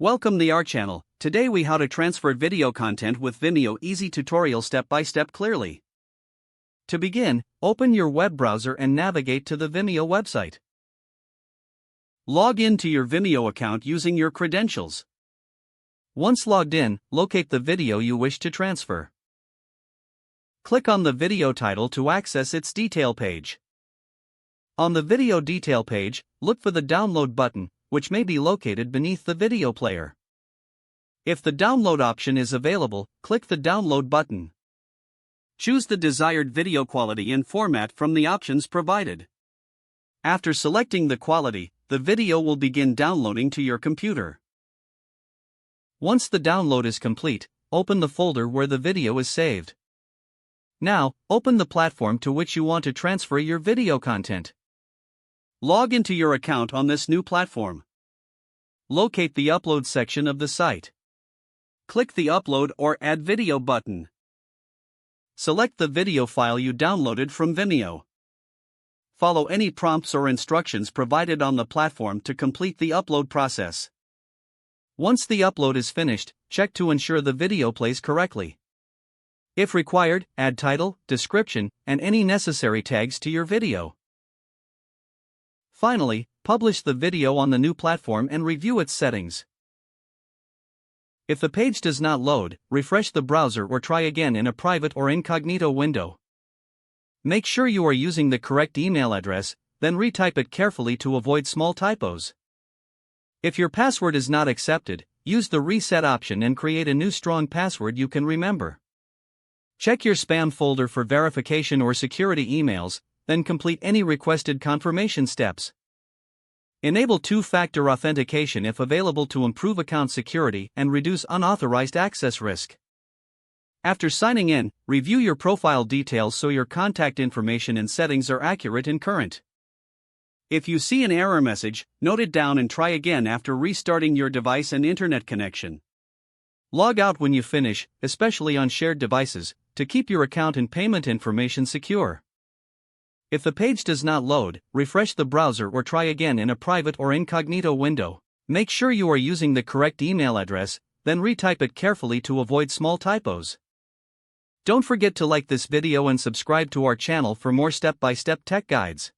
Welcome to our channel. Today we how to transfer video content with Vimeo easy tutorial step by step clearly. To begin, open your web browser and navigate to the Vimeo website. Log in to your Vimeo account using your credentials. Once logged in, locate the video you wish to transfer. Click on the video title to access its detail page. On the video detail page, look for the download button, which may be located beneath the video player. If the download option is available, click the download button. Choose the desired video quality and format from the options provided. After selecting the quality, the video will begin downloading to your computer. Once the download is complete, open the folder where the video is saved. Now, open the platform to which you want to transfer your video content. Log into your account on this new platform. Locate the Upload section of the site. Click the Upload or Add Video button. Select the video file you downloaded from Vimeo. Follow any prompts or instructions provided on the platform to complete the upload process. Once the upload is finished, check to ensure the video plays correctly. If required, add title, description, and any necessary tags to your video. Finally, publish the video on the new platform and review its settings. If the page does not load, refresh the browser or try again in a private or incognito window. Make sure you are using the correct email address, then retype it carefully to avoid small typos. If your password is not accepted, use the reset option and create a new strong password you can remember. Check your spam folder for verification or security emails, then complete any requested confirmation steps. Enable two-factor authentication if available to improve account security and reduce unauthorized access risk. After signing in, review your profile details so your contact information and settings are accurate and current. If you see an error message, note it down and try again after restarting your device and internet connection. Log out when you finish, especially on shared devices, to keep your account and payment information secure. If the page does not load, refresh the browser or try again in a private or incognito window. Make sure you are using the correct email address, then retype it carefully to avoid small typos. Don't forget to like this video and subscribe to our channel for more step-by-step tech guides.